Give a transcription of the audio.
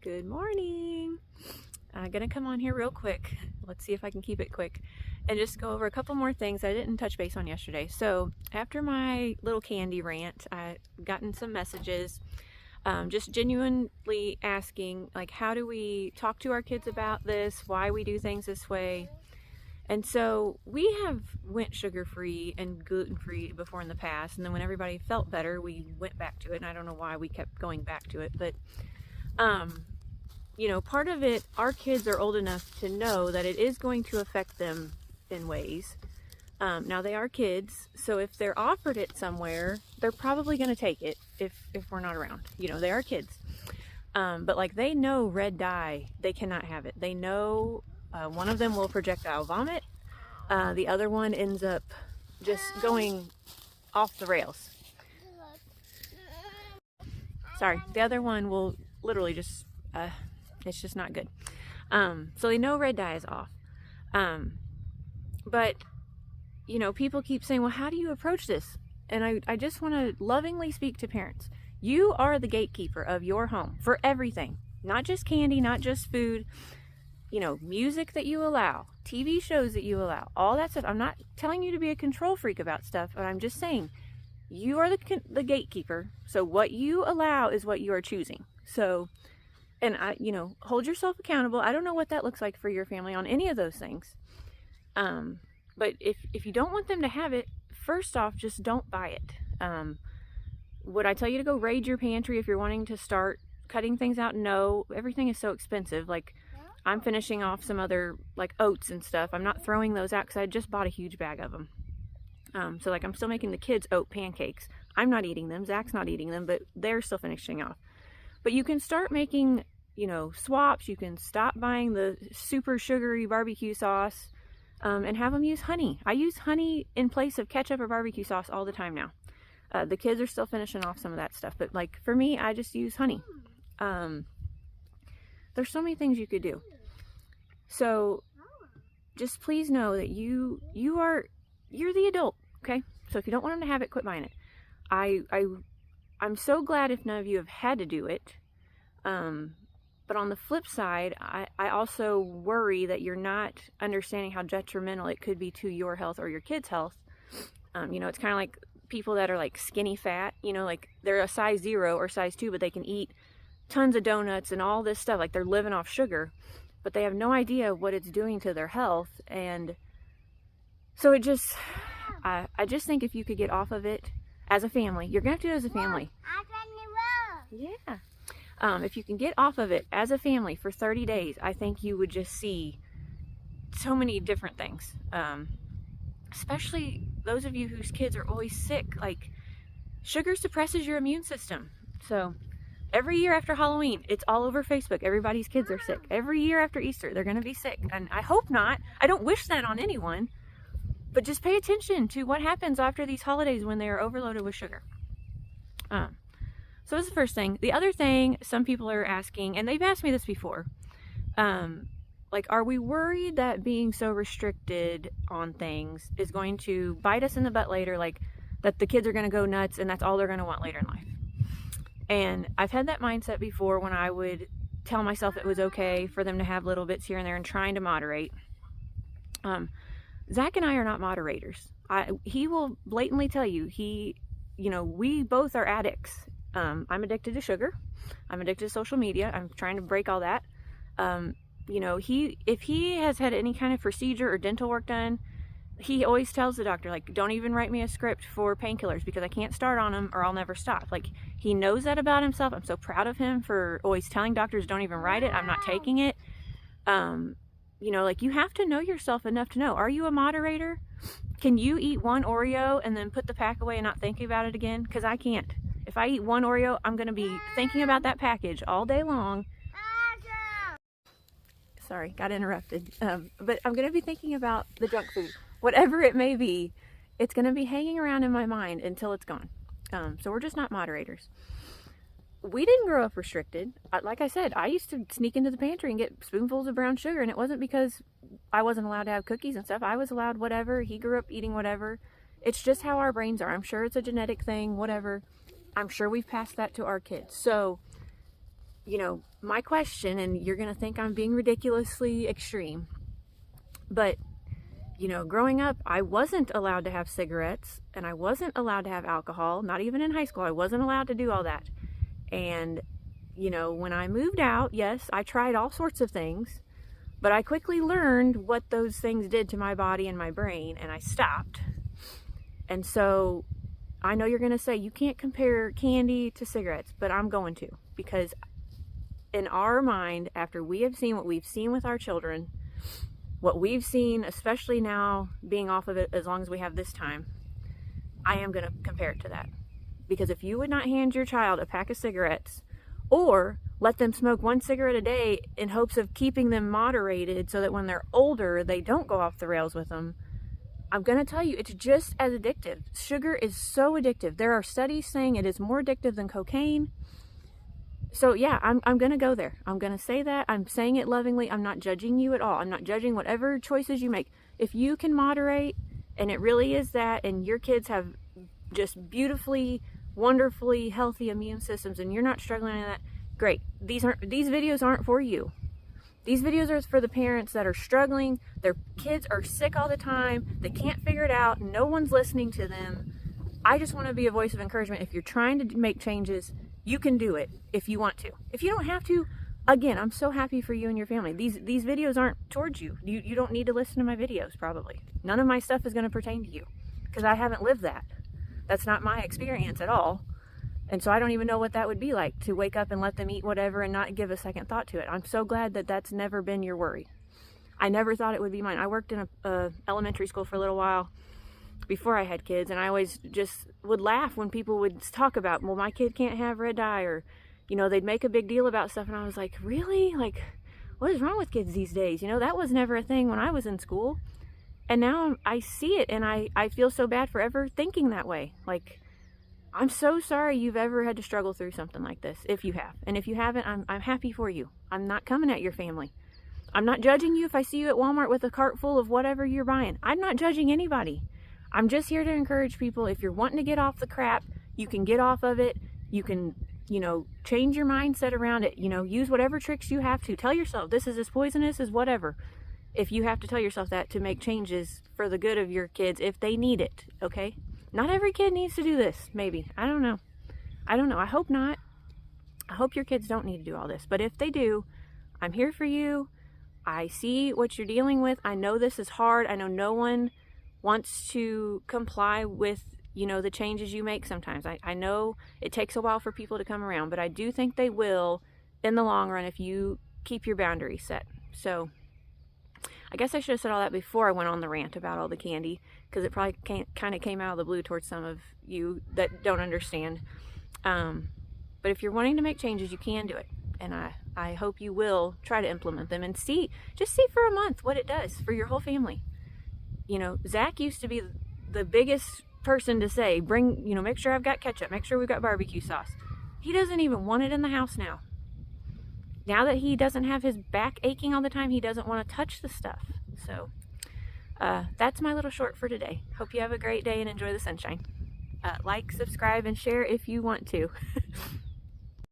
Good morning. I'm gonna come on here real quick. Let's see if I can keep it quick and just go over a couple more things I didn't touch base on yesterday. So after my little candy rant, I've gotten some messages just genuinely asking, like, how do we talk to our kids about this, why we do things this way. And so we have went sugar-free and gluten-free before in the past, and then when everybody felt better, we went back to it. And I don't know why we kept going back to it, but you know, part of it, our kids are old enough to know that it is going to affect them in ways. Now they are kids, so if they're offered it somewhere, they're probably going to take it if we're not around. You know, they are kids. But like, they know red dye, they cannot have it. They know one of them will projectile vomit. The other one ends up just going off the rails. Sorry, the other one will literally just, it's just not good. So they know red dye is off. But, you know, people keep saying, well, how do you approach this? And I just want to lovingly speak to parents. You are the gatekeeper of your home for everything, not just candy, not just food, you know, music that you allow, TV shows that you allow, all that stuff. I'm not telling you to be a control freak about stuff, but I'm just saying you are the gatekeeper. So what you allow is what you are choosing. So, and you know, hold yourself accountable. I don't know what that looks like for your family on any of those things. But if you don't want them to have it, first off, just don't buy it. Would I tell you to go raid your pantry if you're wanting to start cutting things out? No, everything is so expensive. Like, I'm finishing off some other, like, oats and stuff. I'm not throwing those out because I just bought a huge bag of them. So like, I'm still making the kids oat pancakes. I'm not eating them. Zach's not eating them, but they're still finishing off. But you can start making, you know, swaps. You can stop buying the super sugary barbecue sauce and have them use honey. I use honey in place of ketchup or barbecue sauce all the time now. The kids are still finishing off some of that stuff, but like, for me, I just use honey. There's so many things you could do. So just please know that you're the adult, okay? So if you don't want them to have it, quit buying it. I'm so glad if none of you have had to do it. But on the flip side, I also worry that you're not understanding how detrimental it could be to your health or your kids' health. You know, it's kind of like people that are like skinny fat, you know, like they're a size 0 or size 2, but they can eat tons of donuts and all this stuff. Like, they're living off sugar, but they have no idea what it's doing to their health. And so it just, I just think if you could get off of it as a family, you're going to have to do it as a family. Yeah. If you can get off of it as a family for 30 days, I think you would just see so many different things. Especially those of you whose kids are always sick. Like, sugar suppresses your immune system. So every year after Halloween, it's all over Facebook. Everybody's kids are sick. Every year after Easter, they're going to be sick. And I hope not. I don't wish that on anyone. But just pay attention to what happens after these holidays when they are overloaded with sugar. So that's the first thing. The other thing some people are asking, and they've asked me this before, like, are we worried that being so restricted on things is going to bite us in the butt later? Like, that the kids are going to go nuts and that's all they're going to want later in life. And I've had that mindset before when I would tell myself it was okay for them to have little bits here and there and trying to moderate. Zach and I are not moderators. He will blatantly tell you, you know, we both are addicts. I'm addicted to sugar. I'm addicted to social media. I'm trying to break all that. You know, if he has had any kind of procedure or dental work done, he always tells the doctor, like, don't even write me a script for painkillers because I can't start on them or I'll never stop. Like, he knows that about himself. I'm so proud of him for always telling doctors, don't even write it. I'm not taking it. You know, like, you have to know yourself enough to know, are you a moderator? Can you eat one Oreo and then put the pack away and not think about it again? Because I can't. If I eat one Oreo, I'm going to be thinking about that package all day long. Sorry, got interrupted. But I'm going to be thinking about the junk food. Whatever it may be, it's going to be hanging around in my mind until it's gone. So we're just not moderators. We didn't grow up restricted. Like I said, I used to sneak into the pantry and get spoonfuls of brown sugar, and it wasn't because I wasn't allowed to have cookies and stuff. I was allowed whatever. He grew up eating whatever. It's just how our brains are. I'm sure it's a genetic thing, whatever. I'm sure we've passed that to our kids. So my question, and you're going to think I'm being ridiculously extreme, but growing up, I wasn't allowed to have cigarettes and I wasn't allowed to have alcohol, not even in high school. I wasn't allowed to do all that. And, when I moved out, yes, I tried all sorts of things, but I quickly learned what those things did to my body and my brain, and I stopped. And so I know you're going to say you can't compare candy to cigarettes, but I'm going to, because in our mind, after we have seen what we've seen with our children, what we've seen, especially now being off of it as long as we have this time, I am going to compare it to that. Because if you would not hand your child a pack of cigarettes or let them smoke one cigarette a day in hopes of keeping them moderated so that when they're older, they don't go off the rails with them, I'm going to tell you, it's just as addictive. Sugar is so addictive. There are studies saying it is more addictive than cocaine. So yeah, I'm going to go there. I'm going to say that. I'm saying it lovingly. I'm not judging you at all. I'm not judging whatever choices you make. If you can moderate, and it really is that, and your kids have just beautifully, wonderfully healthy immune systems, and you're not struggling in that, great. These videos aren't for you. These videos are for the parents that are struggling. Their kids are sick all the time. They can't figure it out. No one's listening to them. I just want to be a voice of encouragement. If you're trying to make changes, you can do it if you want to. If you don't have to, again, I'm so happy for you and your family. These videos aren't towards you. You don't need to listen to my videos, probably. None of my stuff is going to pertain to you because I haven't lived that. That's not my experience at all. And so I don't even know what that would be like, to wake up and let them eat whatever and not give a second thought to it. I'm so glad that that's never been your worry. I never thought it would be mine. I worked in a elementary school for a little while before I had kids, and I always just would laugh when people would talk about, well, my kid can't have red dye, or they'd make a big deal about stuff, and I was like, really? Like, what is wrong with kids these days? That was never a thing when I was in school, and now I see it, and I feel so bad for ever thinking that way. Like, I'm so sorry you've ever had to struggle through something like this, if you have. And if you haven't, I'm happy for you. I'm not coming at your family. I'm not judging you if I see you at Walmart with a cart full of whatever you're buying. I'm not judging anybody. I'm just here to encourage people. If you're wanting to get off the crap, you can get off of it. You can, change your mindset around it. Use whatever tricks you have to. Tell yourself this is as poisonous as whatever. If you have to tell yourself that to make changes for the good of your kids, if they need it, okay? Not every kid needs to do this, maybe. I don't know. I hope not. I hope your kids don't need to do all this. But if they do, I'm here for you. I see what you're dealing with. I know this is hard. I know no one wants to comply with, the changes you make sometimes. I know it takes a while for people to come around, but I do think they will in the long run if you keep your boundaries set. So I guess I should have said all that before I went on the rant about all the candy, because it probably kind of came out of the blue towards some of you that don't understand. But if you're wanting to make changes, you can do it. And I hope you will try to implement them and just see for a month what it does for your whole family. Zach used to be the biggest person to say, make sure I've got ketchup, make sure we've got barbecue sauce. He doesn't even want it in the house now. Now that he doesn't have his back aching all the time, he doesn't want to touch the stuff. So that's my little short for today. Hope you have a great day and enjoy the sunshine. Like, subscribe, and share if you want to.